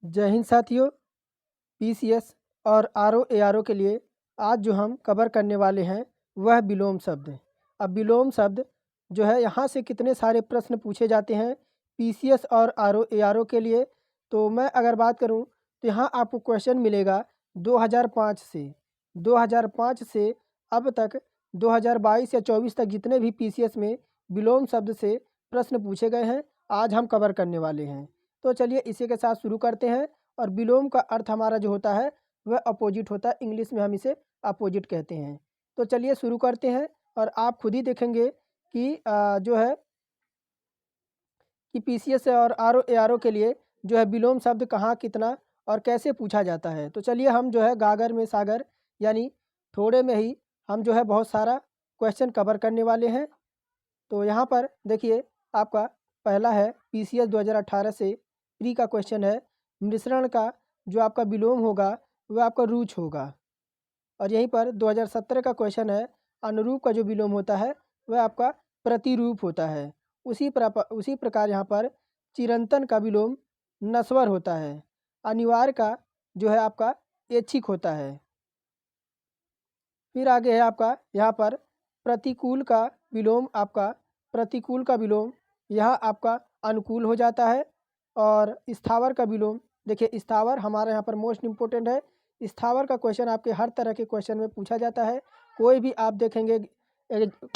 जय हिंद साथियों। पीसीएस और आरओ एआरओ के लिए आज जो हम कवर करने वाले हैं वह विलोम शब्द। अब विलोम शब्द जो है यहाँ से कितने सारे प्रश्न पूछे जाते हैं पीसीएस और आरओ एआरओ के लिए। तो मैं अगर बात करूँ तो यहाँ आपको क्वेश्चन मिलेगा 2005 से अब तक 2022 या 24 तक जितने भी पीसीएस में विलोम शब्द से प्रश्न पूछे गए हैं आज हम कवर करने वाले हैं। तो चलिए इसी के साथ शुरू करते हैं। और विलोम का अर्थ हमारा जो होता है वह अपोजिट होता है, इंग्लिश में हम इसे अपोजिट कहते हैं। तो चलिए शुरू करते हैं और आप खुद ही देखेंगे कि जो है कि पीसीएस और आरओ एआरओ के लिए जो है विलोम शब्द कहाँ कितना और कैसे पूछा जाता है। तो चलिए हम जो है गागर में सागर यानी थोड़े में ही हम जो है बहुत सारा क्वेश्चन कवर करने वाले हैं। तो यहाँ पर देखिए आपका पहला है पीसीएस 2018 से प्री का क्वेश्चन है, मिश्रण का जो आपका विलोम होगा वह आपका रुच होगा। और यहीं पर 2017 का क्वेश्चन है, अनुरूप का जो विलोम होता है वह आपका प्रतिरूप होता है। उसी प्रकार यहाँ पर चिरंतन का विलोम नस्वर होता है। अनिवार्य का जो है आपका ऐच्छिक होता है। फिर आगे है आपका यहाँ पर प्रतिकूल का विलोम यहाँ आपका अनुकूल हो जाता है। और स्थावर का विलोम, देखिए स्थावर हमारे यहाँ पर मोस्ट इम्पोर्टेंट है। स्थावर का क्वेश्चन आपके हर तरह के क्वेश्चन में पूछा जाता है। कोई भी आप देखेंगे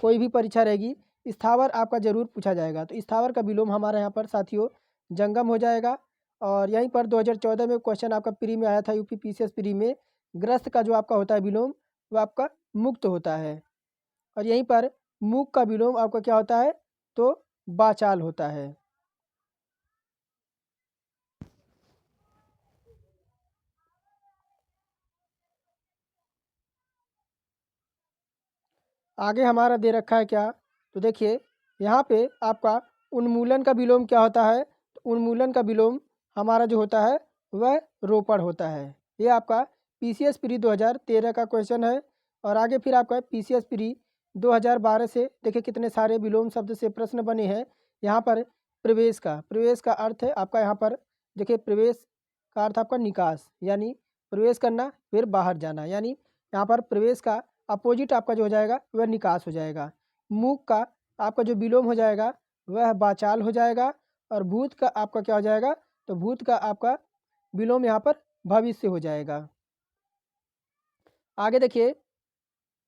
कोई भी परीक्षा रहेगी स्थावर आपका ज़रूर पूछा जाएगा। तो स्थावर का विलोम हमारे यहाँ पर साथियों जंगम हो जाएगा। और यहीं पर 2014 में क्वेश्चन आपका प्री में आया था, यूपी पीसीएस प्री में, ग्रस्त का जो आपका होता है विलोम वह आपका मुक्त होता है। और यहीं पर मूक का विलोम आपका क्या होता है, तो बाचाल होता है। आगे हमारा दे रखा है क्या, तो देखिए यहाँ पे आपका उन्मूलन का विलोम क्या होता है। तो उन्मूलन का विलोम हमारा जो होता है वह रोपण होता है। ये आपका पीसीएस प्री 2013 का क्वेश्चन है। और आगे फिर आपका पीसीएस प्री 2012 से देखिए कितने सारे विलोम शब्द से प्रश्न बने हैं। यहाँ पर प्रवेश का अर्थ है आपका, यहाँ पर देखिए प्रवेश का अर्थ आपका निकास, यानी प्रवेश करना फिर बाहर जाना, यानी यहाँ पर प्रवेश का अपोजिट आपका जो हो जाएगा वह निकास हो जाएगा। मूक का आपका जो विलोम हो जाएगा वह बाचाल हो जाएगा। और भूत का आपका क्या हो जाएगा, तो भूत का आपका विलोम यहाँ पर भविष्य हो जाएगा। आगे देखिए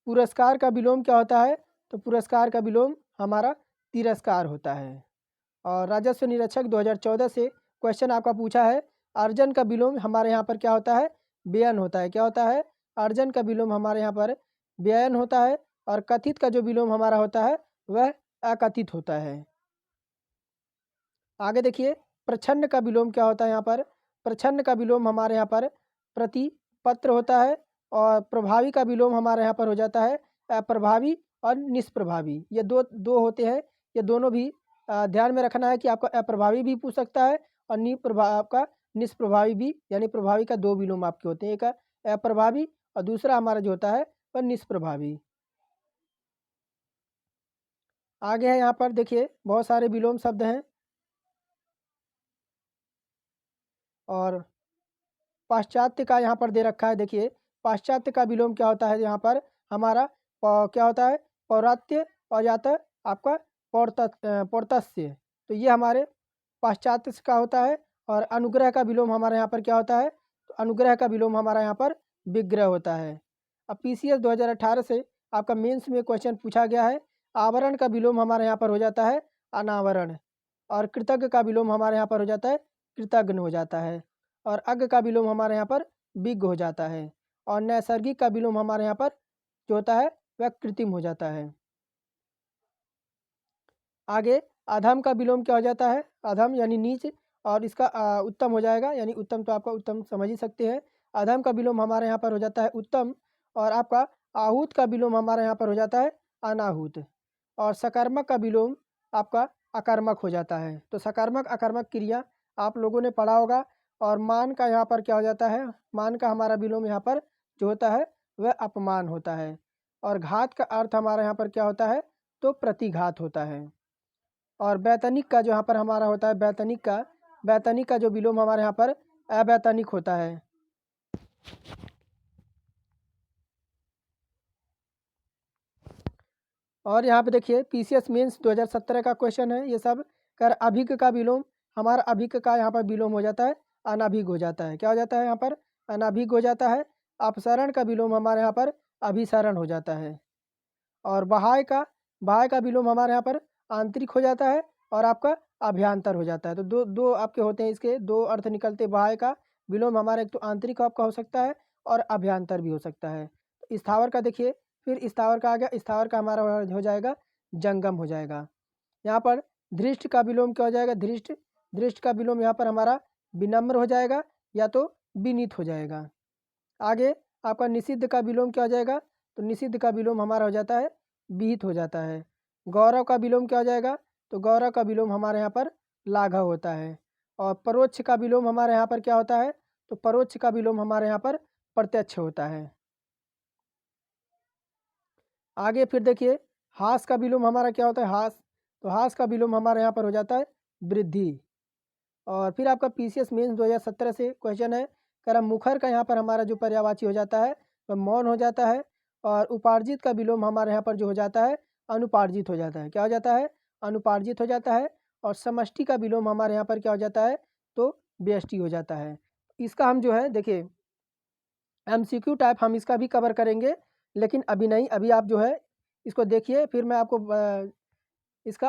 पुरस्कार का विलोम क्या होता है, तो पुरस्कार का विलोम हमारा तिरस्कार होता है। और राजस्व निरीक्षक 2014 से क्वेश्चन आपका पूछा है, अर्जन का विलोम हमारे यहाँ पर क्या होता है, व्ययन होता है। क्या होता है, अर्जन का विलोम हमारे यहाँ पर व्ययन होता है। और कथित का जो विलोम हमारा होता है वह अकथित होता है। आगे देखिए प्रछन्न का विलोम क्या होता है, यहाँ पर प्रछन्न का विलोम हमारे यहाँ पर प्रतिपत्र होता है। और प्रभावी का विलोम हमारे यहाँ पर हो जाता है अप्रभावी और निष्प्रभावी। ये दो होते हैं, ये दोनों भी ध्यान में रखना है कि आपका अप्रभावी भी पूछ सकता है और आपका निष्प्रभावी भी, यानी प्रभावी का दो विलोम आपके होते हैं, एक अप्रभावी और दूसरा हमारा जो होता है वह निष्प्रभावी। आगे है यहाँ पर देखिए बहुत सारे विलोम शब्द हैं। और पाश्चात्य का यहाँ पर दे रखा है, देखिए पाश्चात्य का विलोम क्या होता है, यहाँ पर हमारा क्या होता है, पौरात्य और या तो आपका पौर्तस्य। तो ये हमारे पाश्चात्य का होता है। और अनुग्रह का विलोम हमारे यहाँ पर क्या होता है, तो अनुग्रह का विलोम हमारा यहाँ पर विग्रह होता है। अब पीसीएस 2018 से आपका मेंस में क्वेश्चन पूछा गया है, आवरण का विलोम हमारे यहाँ पर हो जाता है अनावरण। और कृतज्ञ का विलोम हमारे यहाँ पर हो जाता है कृतघ्न हो जाता है। और अज्ञ का विलोम हमारे यहाँ पर विज्ञ हो जाता है। और नैसर्गिक का विलोम हमारे यहाँ पर जो होता है वह कृत्रिम हो जाता है। आगे अधम का विलोम क्या हो जाता है, अधम यानी नीच। और इसका उत्तम हो जाएगा, यानी उत्तम तो आपका उत्तम समझ ही सकते हैं। अधम का विलोम हमारे यहाँ पर हो जाता है उत्तम। और आपका आहूत का विलोम हमारे यहाँ पर हो जाता है अनाहूत। और सकर्मक का विलोम आपका अकर्मक हो जाता है। तो सकर्मक अकर्मक क्रिया आप लोगों ने पढ़ा होगा। और मान का यहाँ पर क्या हो जाता है, मान का हमारा विलोम यहाँ पर जो होता है वह अपमान होता है। और घात का अर्थ हमारा यहाँ पर क्या होता है, तो प्रतिघात होता है। और बैतनिक का जो यहाँ पर हमारा होता है बैतनिक का जो विलोम हमारे यहाँ पर अवैतनिक होता है। और यहाँ पे देखिए पीसीएस मेंस 2017 का क्वेश्चन है ये सब। कर अभिक का विलोम, हमारा अभिक का यहाँ पर विलोम हो जाता है, अनाभिक हो जाता है। क्या हो जाता है यहाँ पर? अनाभिक हो जाता है। अपसरण का विलोम हमारे यहाँ पर अभिसरण हो जाता है। और बाह्य का विलोम हमारे यहाँ पर आंतरिक हो जाता है और आपका अभ्यंतर हो जाता है। तो दो दो आपके होते हैं, इसके दो अर्थ निकलते। बाह्य का विलोम हमारा एक तो आंतरिक आपका हो सकता है और अभ्यंतर भी हो सकता है। स्थावर का देखिए, फिर स्थावर का आ गया, स्थावर का हमारा हो जाएगा जंगम हो जाएगा। यहाँ पर धृष्ट का विलोम क्या हो जाएगा? धृष्ट का विलोम यहाँ पर हमारा विनम्र हो जाएगा या तो विनीत हो जाएगा। आगे आपका निषिद्ध का विलोम क्या हो जाएगा? तो निषिद्ध का विलोम हमारा हो जाता है विहित हो जाता है। गौरव का विलोम क्या हो जाएगा? तो गौरव का विलोम हमारे यहाँ पर लाघव होता है। और परोक्ष का विलोम हमारे यहाँ पर क्या होता है? तो परोक्ष का विलोम हमारे यहाँ पर प्रत्यक्ष होता है। आगे फिर देखिए हास का विलोम हमारा क्या होता है? हास, तो हास का विलोम हमारे यहाँ पर हो जाता है वृद्धि। और फिर आपका पीसीएस मेंस 2017 से क्वेश्चन है, करम मुखर का यहाँ पर हमारा जो पर्यायवाची हो जाता है वह मौन हो जाता है। और उपार्जित का विलोम हमारे यहाँ पर जो हो जाता है अनुपार्जित हो जाता है। क्या हो जाता है? अनुपार्जित हो जाता है। और समष्टि का विलोम हमारे यहाँ पर क्या हो जाता है? तो व्यष्टि हो जाता है। इसका हम जो है देखिए एमसीक्यू टाइप हम इसका भी कवर करेंगे, लेकिन अभी नहीं। अभी आप जो है इसको देखिए, फिर मैं आपको इसका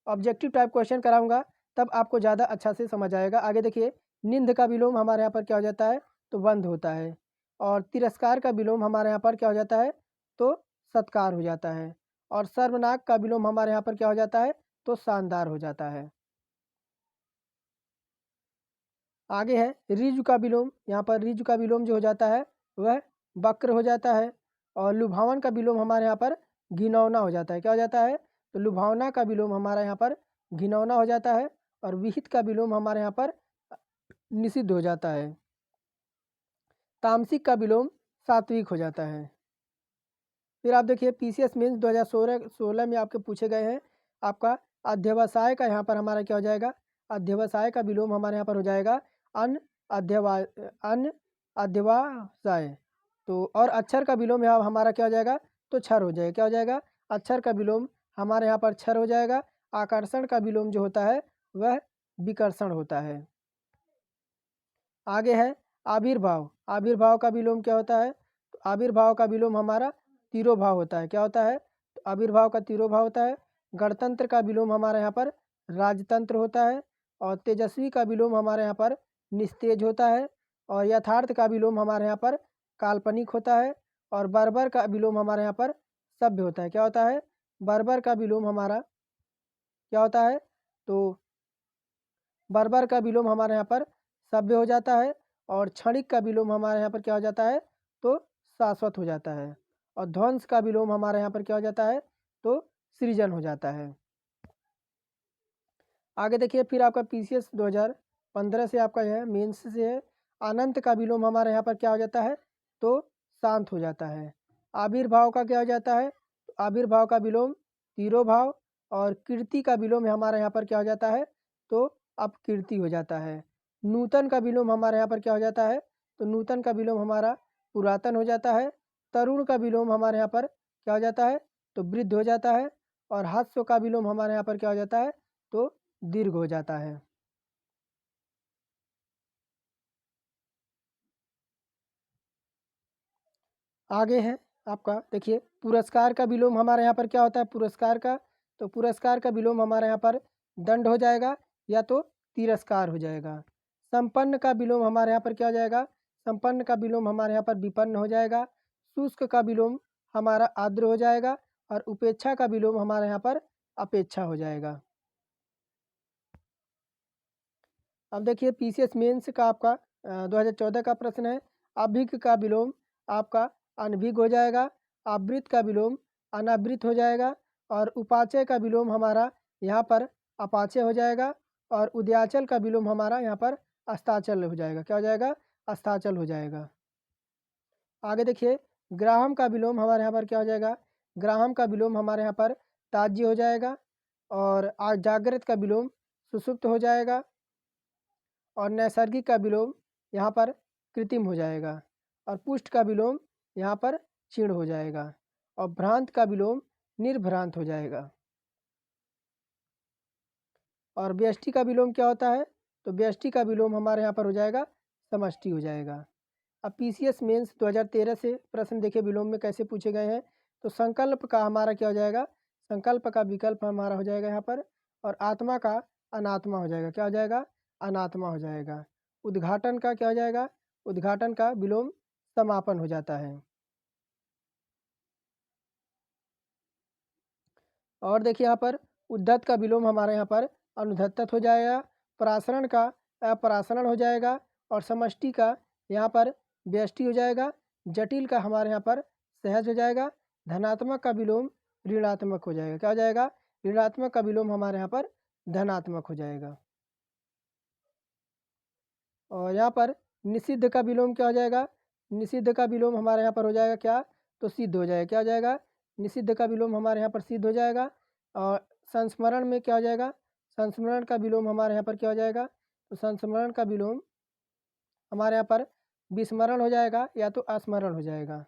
ऑब्जेक्टिव टाइप क्वेश्चन कराऊंगा, तब आपको ज़्यादा अच्छा से समझ आएगा। आगे देखिए निंद का विलोम हमारे यहाँ पर क्या हो जाता है? तो बंद होता है। और तिरस्कार का विलोम हमारे यहाँ पर क्या हो जाता है? तो सत्कार हो जाता है। और सर्वनाक का विलोम हमारे यहाँ पर क्या हो जाता है? तो शानदार हो जाता है। आगे है ऋजु का विलोम। यहाँ पर ऋजु का विलोम जो हो जाता है वह वक्र हो जाता है। और लुभावन का विलोम हमारे यहाँ पर घिनौना हो जाता है। क्या हो जाता है? तो लुभावना का विलोम हमारा यहाँ पर घिनौना हो जाता है। और विहित का विलोम हमारे यहाँ पर निषिद्ध हो जाता है। तामसिक का विलोम सात्विक हो जाता है। फिर आप देखिए पीसीएस मेंस 2016 में आपके पूछे गए हैं। आपका अध्यवसाय का यहाँ पर हमारा क्या हो जाएगा? अध्यवसाय का विलोम हमारे यहाँ पर हो जाएगा अन अन अध्यवसाय। तो और अक्षर का विलोम यहाँ हमारा क्या हो जाएगा? तो क्षर हो जाएगा। क्या हो जाएगा? अक्षर का विलोम हमारे यहाँ पर क्षर हो जाएगा। आकर्षण का विलोम जो होता है वह विकर्षण होता है। आगे है आविर्भाव। आविर्भाव का विलोम क्या होता है? तो आविर्भाव का विलोम हमारा तिरोभाव होता है। क्या होता है? तो आविर्भाव का तिरोभाव होता है। गणतंत्र का विलोम हमारे यहाँ पर राजतंत्र होता है। और तेजस्वी का विलोम हमारे यहाँ पर निस्तेज होता है। और यथार्थ का विलोम हमारे यहाँ पर काल्पनिक होता है। और बर्बर का विलोम हमारे यहाँ पर सभ्य होता है। क्या होता है? बर्बर का विलोम हमारा क्या होता है? तो बर्बर का विलोम हमारे यहाँ पर सभ्य हो जाता है। और क्षणिक का विलोम हमारे यहाँ पर क्या हो जाता है? तो शाश्वत हो जाता है। और ध्वंस का विलोम हमारे यहाँ पर क्या हो जाता है? तो सृजन हो जाता है। आगे देखिए फिर आपका पीसीएस 2015 से आपका यह मेंस से है। अनंत का विलोम हमारे यहाँ पर क्या हो जाता है? तो शांत हो जाता है। आविर्भाव का क्या हो जाता है? तो आविर्भाव का विलोम तिरोभाव। और कीर्ति का विलोम हमारे यहाँ पर क्या हो जाता है? तो अपकीर्ति हो जाता है। नूतन का विलोम हमारे यहाँ पर क्या हो जाता है? तो नूतन का विलोम हमारा पुरातन हो जाता है। तरुण का विलोम हमारे यहाँ पर क्या हो जाता है? तो वृद्ध हो जाता है। और हास्य का विलोम हमारे यहाँ पर क्या हो जाता है? तो दीर्घ हो जाता है। आगे है आपका देखिए पुरस्कार का विलोम हमारे यहाँ पर क्या होता है? पुरस्कार का, तो पुरस्कार का विलोम हमारे यहाँ पर दंड हो जाएगा या तो तिरस्कार हो जाएगा। संपन्न का विलोम हमारे यहाँ पर क्या हो जाएगा? संपन्न का विलोम हमारे यहाँ पर विपन्न हो जाएगा। शुष्क का विलोम हमारा आर्द्र हो जाएगा। और उपेक्षा का विलोम हमारे यहाँ पर अपेक्षा हो जाएगा। अब देखिए पीसीएस मेंस का आपका 2014 का प्रश्न है। अभिक का विलोम आपका अनभिक हो जाएगा। आवृत का विलोम अनावृत हो जाएगा। और उपाचय का विलोम हमारा यहाँ पर अपाचय हो जाएगा। और उदयाचल का विलोम हमारा यहाँ पर अस्ताचल हो जाएगा। क्या हो जाएगा? अस्ताचल हो जाएगा। आगे देखिए ग्राहम का विलोम हमारे यहाँ पर क्या हो जाएगा? ग्राहम का विलोम हमारे यहाँ पर ताज्य हो जाएगा। और जागृत का विलोम सुषुप्त हो जाएगा। और नैसर्गिक का विलोम यहाँ पर कृत्रिम हो जाएगा, और पुष्ट का विलोम यहाँ पर क्षीण हो जाएगा, और भ्रांत का विलोम निर्भ्रांत हो जाएगा। और व्यष्टि का विलोम क्या होता है? तो व्यष्टि का विलोम हमारे यहाँ पर हो जाएगा समष्टि हो जाएगा। अब पीसीएस मेंस 2013 से प्रश्न देखे विलोम में कैसे पूछे गए हैं। तो संकल्प का हमारा क्या हो जाएगा? संकल्प का विकल्प हमारा हो जाएगा यहाँ पर, और आत्मा का अनात्मा हो जाएगा। क्या हो जाएगा? अनात्मा हो जाएगा। उद्घाटन का क्या हो जाएगा? उद्घाटन का विलोम समापन हो जाता है। और देखिए यहाँ पर उद्धत का विलोम हमारे यहाँ पर अनुद्धत हो जाएगा, परासरण का अपरासरण हो जाएगा, और समष्टि का यहाँ पर व्यष्टि हो जाएगा, जटिल का हमारे यहाँ पर सहज हो जाएगा, धनात्मक का विलोम ऋणात्मक हो जाएगा। क्या हो जाएगा? ऋणात्मक का विलोम हमारे यहाँ पर धनात्मक हो जाएगा। और यहाँ पर निषिद्ध का विलोम क्या हो जाएगा? निषिद्ध का विलोम हमारे यहाँ पर हो जाएगा क्या? तो सिद्ध हो जाएगा। क्या हो जाएगा? निषिद्ध का विलोम हमारे यहाँ पर सिद्ध हो जाएगा। और संस्मरण में क्या हो जाएगा? संस्मरण का विलोम हमारे यहाँ पर क्या हो जाएगा? तो संस्मरण का विलोम हमारे यहाँ पर विस्मरण हो जाएगा या तो अस्मरण हो जाएगा।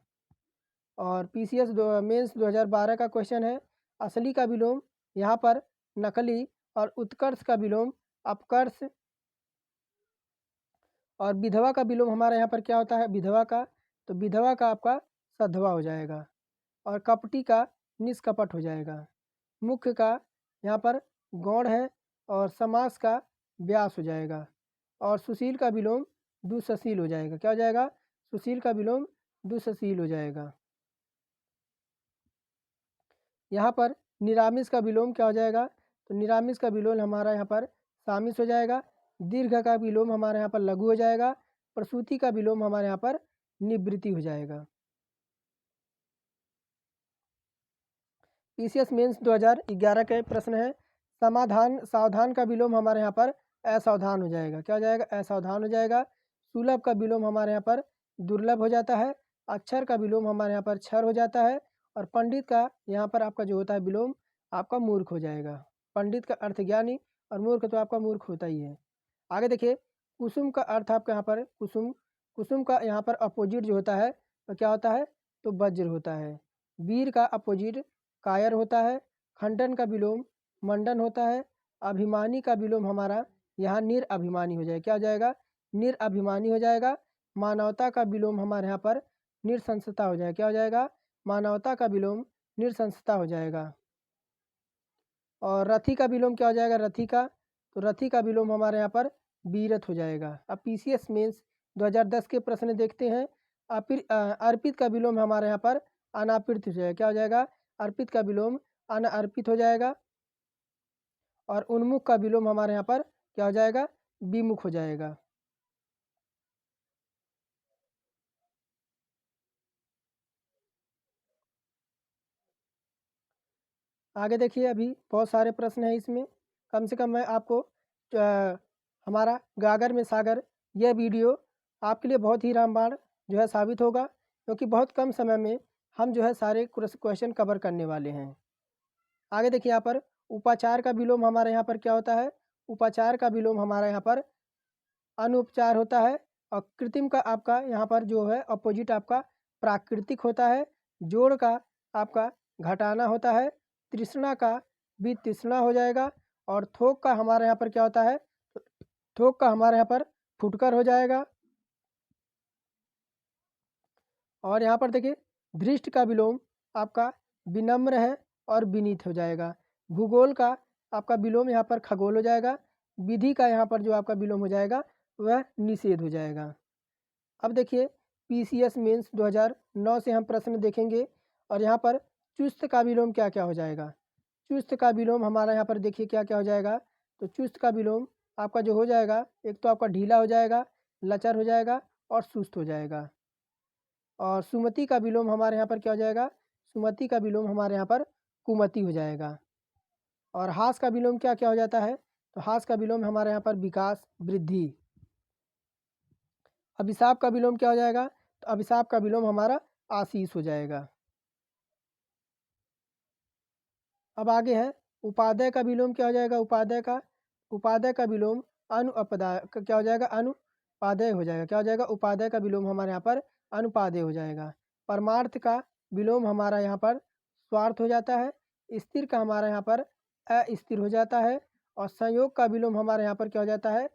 और पीसीएस मेंस 2012 का क्वेश्चन है, असली का विलोम यहाँ पर नकली, और उत्कर्ष का विलोम अपकर्ष, और विधवा का विलोम हमारे यहाँ पर क्या होता है? विधवा का, तो विधवा का आपका सधवा हो जाएगा, और कपटी का निष्कपट हो जाएगा। मुख्य का यहाँ पर गौण है, और समास का व्यास हो जाएगा, और सुशील का विलोम दुसशील हो जाएगा। क्या हो जाएगा? सुशील का विलोम दुसशील हो जाएगा। यहाँ पर निरामिष का विलोम क्या हो जाएगा? तो निरामिष का विलोम हमारा यहाँ पर सामिस हो जाएगा। दीर्घ का विलोम हमारे यहाँ पर लघु हो जाएगा। प्रसूति का विलोम हमारे यहाँ पर निवृत्ति हो जाएगा। पीसीएस मेंस 2011 के प्रश्न है, समाधान सावधान का विलोम हमारे यहाँ पर असावधान हो जाएगा। क्या हो जाएगा? असावधान हो जाएगा। सुलभ का विलोम हमारे यहाँ पर दुर्लभ हो जाता है। अक्षर का विलोम हमारे यहाँ पर क्षर हो जाता है। और पंडित का यहाँ पर आपका जो होता है विलोम आपका मूर्ख हो जाएगा। पंडित का अर्थ ज्ञानी, और मूर्ख तो आपका मूर्ख होता ही है। आगे देखिए, कुसुम का अर्थ आपका यहाँ पर कुसुम, कुसुम का यहाँ पर अपोजिट जो होता है तो क्या होता है? तो वज्र होता है। वीर का अपोजिट कायर होता है। खंडन का विलोम मंडन होता है। अभिमानी का विलोम हमारा यहाँ निरअभिमानी हो जाएगा। क्या हो जाएगा? निरअभिमानी हो जाएगा। मानवता का विलोम हमारे यहाँ पर निरसंसता हो जाएगा। क्या हो जाएगा? मानवता का विलोम निरसंसता हो जाएगा। और रथी का विलोम क्या हो जाएगा? रथी का, तो रथी का विलोम हमारे यहाँ पर वीरथ हो जाएगा। अब पीसीएस मेंस 2010 के प्रश्न देखते हैं। अर्पित का विलोम हमारे यहाँ पर अनापृत हो जाएगा। क्या हो जाएगा? अर्पित का विलोम अनअर्पित हो जाएगा। और उन्मुख का विलोम हमारे यहाँ पर क्या हो जाएगा? विमुख हो जाएगा। आगे देखिए, अभी बहुत सारे प्रश्न हैं इसमें। कम से कम मैं आपको हमारा गागर में सागर यह वीडियो आपके लिए बहुत ही रामबाण जो है साबित होगा, क्योंकि बहुत कम समय में हम जो है सारे क्वेश्चन कवर करने वाले हैं। आगे देखिए, यहाँ पर उपाचार का विलोम हमारे यहाँ पर क्या होता है? उपाचार का विलोम हमारा यहाँ पर अनुपचार होता है। और कृत्रिम का आपका यहाँ पर जो है अपोजिट आपका प्राकृतिक होता है। जोड़ का आपका घटाना होता है। तृष्णा का भी तृष्णा हो जाएगा। और थोक का हमारे यहाँ पर क्या होता है? थोक का हमारे यहाँ पर फुटकर हो जाएगा। और यहाँ पर देखिए, धृष्ट का विलोम आपका विनम्र है और विनीत हो जाएगा। भूगोल का आपका विलोम यहाँ पर खगोल हो जाएगा। विधि का यहाँ पर जो आपका विलोम हो जाएगा वह निषेध हो जाएगा। अब देखिए, पीसीएस मेंस 2009 से हम प्रश्न देखेंगे। और यहाँ पर चुस्त का विलोम क्या क्या हो जाएगा? चुस्त का विलोम हमारा यहाँ पर देखिए क्या क्या हो जाएगा। तो चुस्त का विलोम आपका जो हो जाएगा, एक तो आपका ढीला हो जाएगा, लचर हो जाएगा, और सुस्त हो जाएगा। और सुमति का विलोम हमारे यहाँ पर क्या हो जाएगा? सुमति का विलोम हमारे यहाँ पर कुमति हो जाएगा। और हास का विलोम क्या क्या हो जाता है? तो हास का विलोम हमारे यहाँ पर विकास वृद्धि। अभिशाप का विलोम क्या हो जाएगा? तो अभिशाप का विलोम हमारा आशीष हो जाएगा। अब आगे है उपादेय का विलोम क्या हो जाएगा? उपादेय का विलोम अनुपदाय क्या हो जाएगा, अनुपादेय हो जाएगा। क्या हो जाएगा, उपादेय का विलोम हमारे यहाँ पर अनुपादेय हो जाएगा। परमार्थ का विलोम हमारा यहाँ पर स्वार्थ हो जाता है। स्थिर का हमारा यहाँ पर अस्थिर हो जाता है। और संयोग का विलोम हमारे यहाँ पर क्या हो जाता है,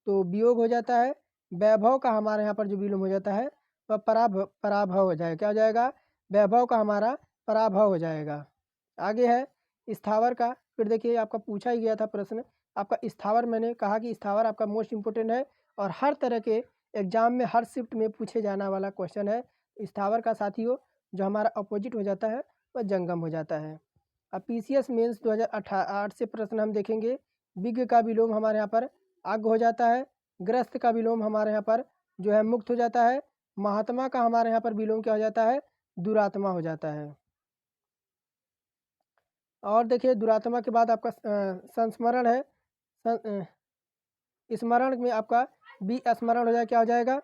तो वियोग हो जाता है। वैभव का हमारे यहाँ पर जो विलोम हो जाता है वह पराभव हो जाएगा। क्या हो जाएगा, वैभव का हमारा पराभव हो जाएगा। आगे है स्थावर का। फिर देखिए आपका पूछा ही गया था प्रश्न आपका स्थावर, मैंने कहा कि स्थावर आपका मोस्ट इम्पोर्टेंट है और हर तरह के एग्जाम में हर शिफ्ट में पूछे जाने वाला क्वेश्चन है। स्थावर का साथियों जो हमारा अपोजिट हो जाता है वह जंगम हो जाता है। अब PCS मेंस 2008 से प्रश्न हम देखेंगे। विज्ञ का विलोम हमारे यहाँ पर आग हो जाता है। ग्रस्त का विलोम हमारे यहाँ पर जो है मुक्त हो जाता है। महात्मा का हमारे यहाँ पर विलोम क्या हो जाता है, दुरात्मा हो जाता है। और देखिए दुरात्मा के बाद आपका संस्मरण है। स्मरण में आपका विस्मरण हो जाए, क्या हो जाएगा,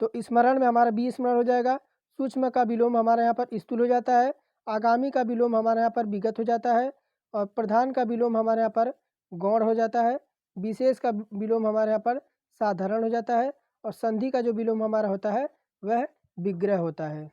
तो स्मरण में हमारा विस्मरण हो जाएगा। सूक्ष्म का विलोम हमारे यहाँ पर स्थूल हो जाता है। आगामी का विलोम हमारे यहाँ पर विगत हो जाता है। और प्रधान का विलोम हमारे यहाँ पर गौण हो जाता है। विशेष का विलोम हमारे यहाँ पर साधारण हो जाता है। और संधि का जो विलोम हमारा होता है वह विग्रह होता है।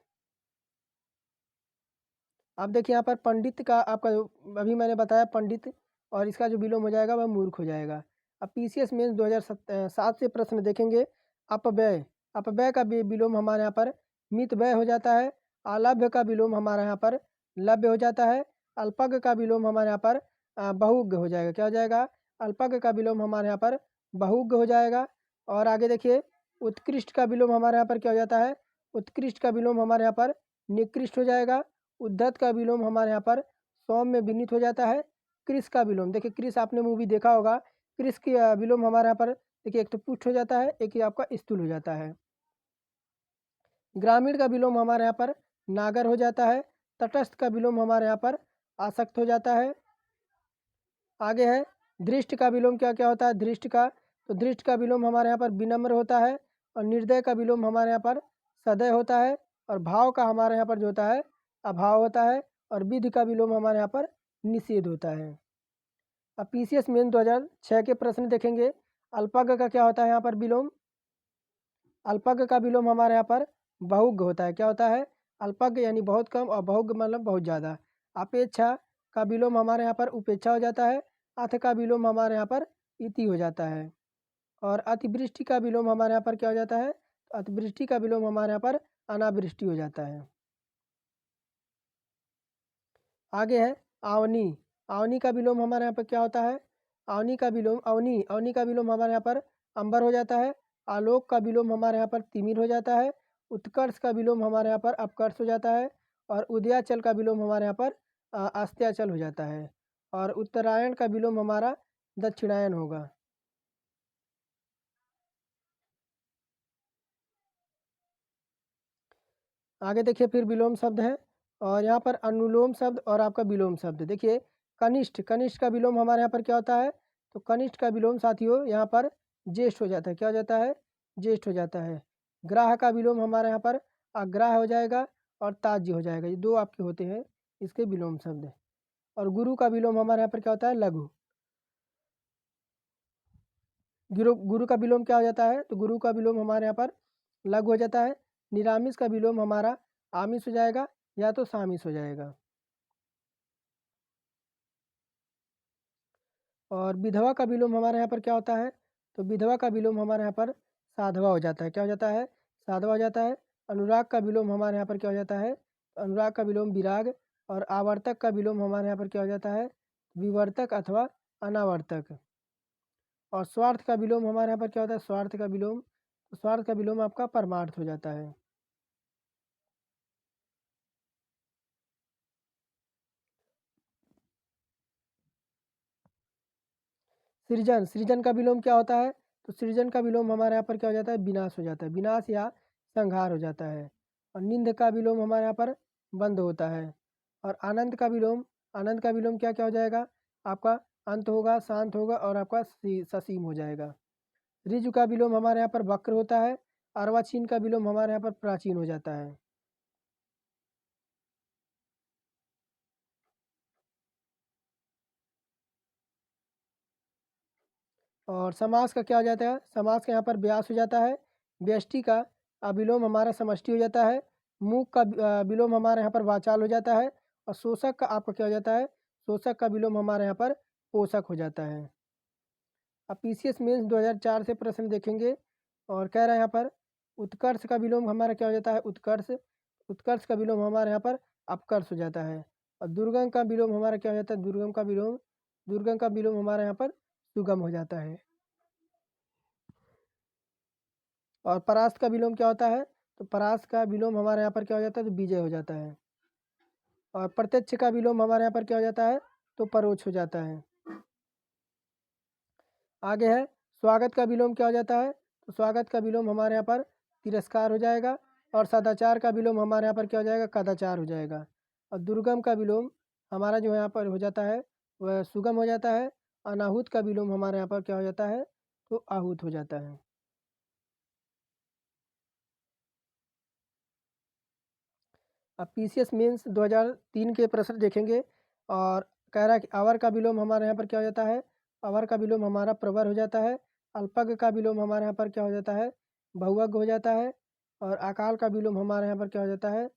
अब देखिए यहाँ पर पंडित का आपका जो अभी मैंने बताया पंडित, और इसका जो विलोम हो जाएगा वह मूर्ख हो जाएगा। अब PCS मेंस 2007 से प्रश्न देखेंगे। अपव्यय, अपव्यय का विलोम हमारे यहाँ पर मित व्यय हो जाता है। अलभ्य का विलोम हमारे यहाँ पर लभ्य हो जाता है। अल्पज्ञ का विलोम हमारे यहाँ पर बहुज्ञ हो जाएगा। क्या हो जाएगा, अल्पज्ञ का विलोम हमारे यहाँ पर बहुज्ञ हो जाएगा। और आगे देखिए उत्कृष्ट का विलोम हमारे यहाँ पर क्या हो जाता है, उत्कृष्ट का विलोम हमारे यहाँ पर निकृष्ट हो जाएगा। उद्धत का विलोम हमारे यहाँ पर सौम्य में विनीत हो जाता है। क्रिस का विलोम, देखिए क्रिस आपने मूवी देखा होगा, क्रिस की विलोम हमारे यहाँ पर देखिए एक तो पुष्ट हो जाता है, एक ही आपका स्थूल हो जाता है। ग्रामीण का विलोम हमारे यहाँ पर नागर हो जाता है। तटस्थ का विलोम हमारे यहाँ पर आसक्त हो जाता है। आगे है दृष्ट का विलोम, क्या क्या होता है दृष्ट का, तो दृष्ट का विलोम हमारे यहाँ पर विनम्र होता है। और निर्दय का विलोम हमारे यहाँ पर सदय होता है। और भाव का हमारे यहाँ पर जो होता है अभाव होता है। और विधि का विलोम हमारे यहाँ पर निषेध होता है। अब PCS मेन 2006 के प्रश्न देखेंगे। अल्पज्ञ का क्या होता है यहाँ पर विलोम, अल्पज्ञ का विलोम हमारे यहाँ पर बहुज्ञ होता है। क्या होता है, अल्पज्ञ यानी बहुत कम और बहुज्ञ मतलब बहुत ज़्यादा। अपेक्षा का विलोम हमारे यहाँ पर उपेक्षा हो जाता है। अथ का विलोम हमारे यहाँ पर इति हो जाता है। और अतिवृष्टि का विलोम हमारे यहाँ पर क्या हो जाता है, अतिवृष्टि का विलोम हमारे यहाँ पर अनावृष्टि हो जाता है। आगे है आवनी, आवनी का विलोम हमारे यहाँ पर क्या होता है, आवनी का विलोम अवनी, अवनी का विलोम हमारे यहाँ पर अंबर हो जाता है। आलोक का विलोम हमारे यहाँ पर तिमिर हो जाता है। उत्कर्ष का विलोम हमारे यहाँ पर अपकर्ष हो जाता है। और उदयाचल का विलोम हमारे यहाँ पर अस्त्याचल हो जाता है। और उत्तरायण का विलोम हमारा दक्षिणायन होगा। आगे देखिए फिर विलोम शब्द है, और यहाँ पर अनुलोम शब्द और आपका विलोम शब्द। देखिए कनिष्ठ, कनिष्ठ का विलोम हमारे यहाँ पर क्या होता है, तो कनिष्ठ का विलोम साथियों यहाँ पर ज्येष्ठ हो जाता है। क्या हो जाता है, ज्येष्ठ हो जाता है। ग्राह का विलोम हमारे यहाँ पर अग्राह हो जाएगा और ताज्य हो जाएगा। ये दो आपके होते हैं इसके विलोम शब्द। और गुरु का विलोम हमारे यहाँ पर क्या होता है, लघु। गुरु गुरु का विलोम क्या हो जाता है, तो गुरु का विलोम हमारे यहाँ पर लघु हो जाता है। निरामिष का विलोम हमारा आमिष हो जाएगा या तो सामिष हो जाएगा। और विधवा का विलोम हमारे यहाँ पर क्या होता है, तो विधवा का विलोम हमारे यहाँ पर साधवा हो जाता है। क्या हो जाता है, साधवा हो जाता है। अनुराग का विलोम हमारे यहाँ पर क्या हो जाता है, अनुराग का विलोम विराग। और आवर्तक का विलोम हमारे यहाँ पर क्या हो जाता है, विवर्तक अथवा अनावर्तक। और स्वार्थ का विलोम हमारे यहाँ पर क्या होता है, स्वार्थ का विलोम, स्वार्थ का विलोम आपका परमार्थ हो जाता है। सृजन, सृजन का विलोम क्या होता है, तो सृजन का विलोम हमारे यहाँ पर क्या हो जाता है, विनाश हो जाता है। विनाश या संहार हो जाता है। और निंद का विलोम हमारे यहाँ पर बंद होता है। और आनंद का विलोम, आनंद का विलोम क्या क्या हो जाएगा, आपका अंत होगा, शांत होगा और आपका ससीम हो जाएगा। ऋजु का विलोम हमारे यहाँ पर वक्र होता है। अर्वाचीन का विलोम हमारे यहाँ पर प्राचीन हो जाता है। और समास का क्या हो जाता है, समास का यहाँ पर व्यास हो जाता है। व्यष्टि का अविलोम हमारा समष्टि हो जाता है। मूक का विलोम हमारे यहाँ पर वाचाल हो जाता है। और शोषक का आपका क्या हो जाता है, शोषक का विलोम हमारे यहाँ पर पोषक हो जाता है। अब पीसीएस मेंस 2004 से प्रश्न देखेंगे और कह रहा है यहाँ पर उत्कर्ष का विलोम हमारा क्या हो जाता है, उत्कर्ष। उत्कर्ष का विलोम हमारे यहाँ पर अपकर्ष हो जाता है। और दुर्गम का विलोम हमारा क्या हो जाता है, दुर्गम का विलोम हमारे यहाँ पर सुगम हो जाता है। और परास्त का विलोम क्या होता है, तो परास्त का विलोम हमारे यहाँ पर क्या हो जाता है, तो विजय हो जाता है। और प्रत्यक्ष का विलोम हमारे यहाँ पर क्या हो जाता है, तो परोक्ष हो जाता है। आगे है स्वागत का विलोम क्या हो जाता है, तो स्वागत का विलोम हमारे यहाँ पर तिरस्कार हो जाएगा। और सदाचार का विलोम हमारे यहाँ पर क्या हो जाएगा, कदाचार हो जाएगा। और दुर्गम का विलोम हमारा जो यहाँ पर हो जाता है वह सुगम हो जाता है। अनाहुत का विलोम हमारे यहाँ पर क्या हो जाता है, तो आहूत हो जाता है। अब पीसीएस मेंस 2003 के प्रश्न देखेंगे और कह रहा है कि अवर का विलोम हमारे यहाँ पर क्या हो जाता है, अवर का विलोम हमारा प्रवर हो जाता है। अल्पज्ञ का विलोम हमारे यहाँ पर क्या हो जाता है, बहुअज्ञ हो जाता है। और अकाल का विलोम हमारे यहाँ पर क्या हो जाता है,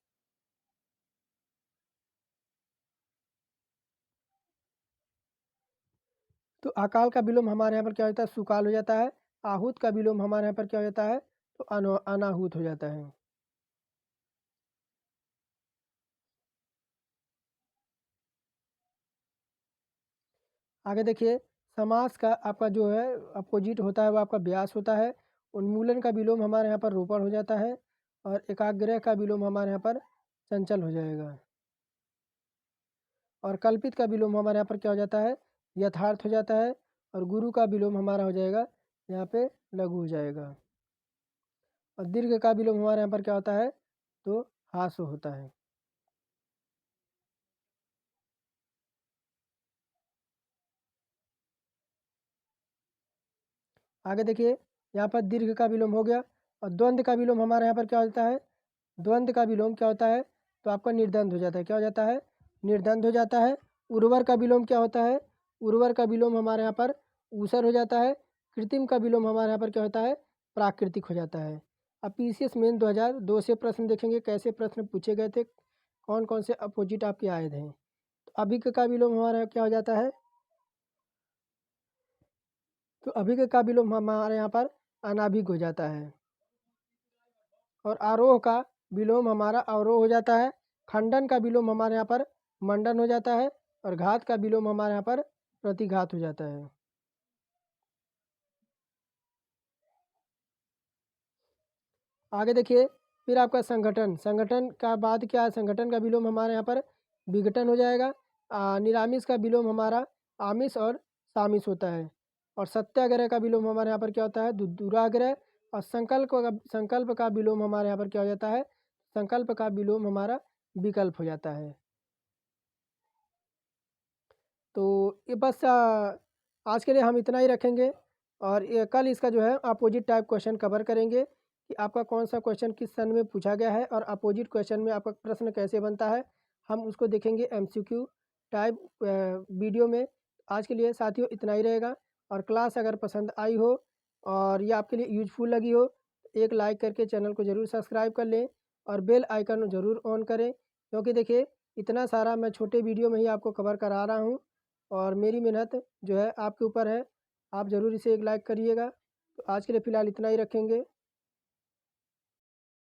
तो अकाल का विलोम हमारे यहाँ पर क्या हो जाता है, सुकाल हो जाता है। आहूत का विलोम हमारे यहाँ पर क्या हो जाता है, तो अनाहूत हो जाता है। आगे देखिए समास का आपका जो है अपोजिट होता है वो आपका व्यास होता है। उन्मूलन का विलोम हमारे यहाँ पर रोपण हो जाता है। और एकाग्रह का विलोम हमारे यहाँ पर चंचल हो जाएगा। और कल्पित का विलोम हमारे यहाँ पर क्या हो जाता है, यथार्थ हो जाता है। और गुरु का विलोम हमारा हो जाएगा यहाँ पे लघु हो जाएगा। और दीर्घ का विलोम हमारे यहाँ पर क्या होता है, तो हास्य होता है। आगे देखिए यहाँ पर दीर्घ का विलोम हो गया। और द्वंद्व का विलोम हमारे यहाँ पर क्या होता है, द्वंद्व का विलोम क्या होता है, तो आपका निर्द्वंद हो जाता है। क्या हो जाता है, निर्द्वंद हो जाता है। उर्वर का विलोम क्या होता है, उर्वर का विलोम हमारे यहाँ पर ऊसर हो जाता है। कृत्रिम का विलोम हमारे यहाँ पर क्या होता है, प्राकृतिक हो जाता है। अब पीसीएस मेन 2002 से प्रश्न देखेंगे कैसे प्रश्न पूछे गए थे, कौन कौन से अपोजिट आपके आए थे। तो अभिज्ञ का विलोम हमारे यहाँ क्या हो जाता है, तो अभिज्ञ का विलोम हमारे यहाँ पर अनाभिज्ञ हो जाता है। और आरोह का विलोम हमारा अवरोह हो जाता है। खंडन का विलोम हमारे यहाँ पर मंडन हो जाता है। और घात का विलोम हमारे यहाँ पर प्रतिघात हो जाता है। आगे देखिए फिर आपका संगठन, संगठन का बाद क्या है, संगठन का विलोम हमारे यहाँ पर विघटन हो जाएगा। निरामिष का विलोम हमारा आमिष और सामिष होता है। और सत्याग्रह का विलोम हमारे यहाँ पर क्या होता है, दुराग्रह। और संकल्प का विलोम हमारे यहाँ पर क्या हो जाता है, संकल्प का विलोम हमारा विकल्प हो जाता है। तो ये बस आज के लिए हम इतना ही रखेंगे। और ये कल इसका जो है अपोजिट टाइप क्वेश्चन कवर करेंगे कि आपका कौन सा क्वेश्चन किस सन में पूछा गया है और अपोजिट क्वेश्चन में आपका प्रश्न कैसे बनता है, हम उसको देखेंगे एमसीक्यू टाइप वीडियो में। आज के लिए साथियों इतना ही रहेगा। और क्लास अगर पसंद आई हो और ये आपके लिए यूजफुल लगी हो तो एक लाइक करके चैनल को ज़रूर सब्सक्राइब कर लें और बेल आइकन ज़रूर ऑन करें, क्योंकि देखिए इतना सारा मैं छोटे वीडियो में ही आपको कवर करा रहा हूँ और मेरी मेहनत जो है आपके ऊपर है। आप ज़रूर इसे एक लाइक करिएगा। तो आज के लिए फ़िलहाल इतना ही रखेंगे।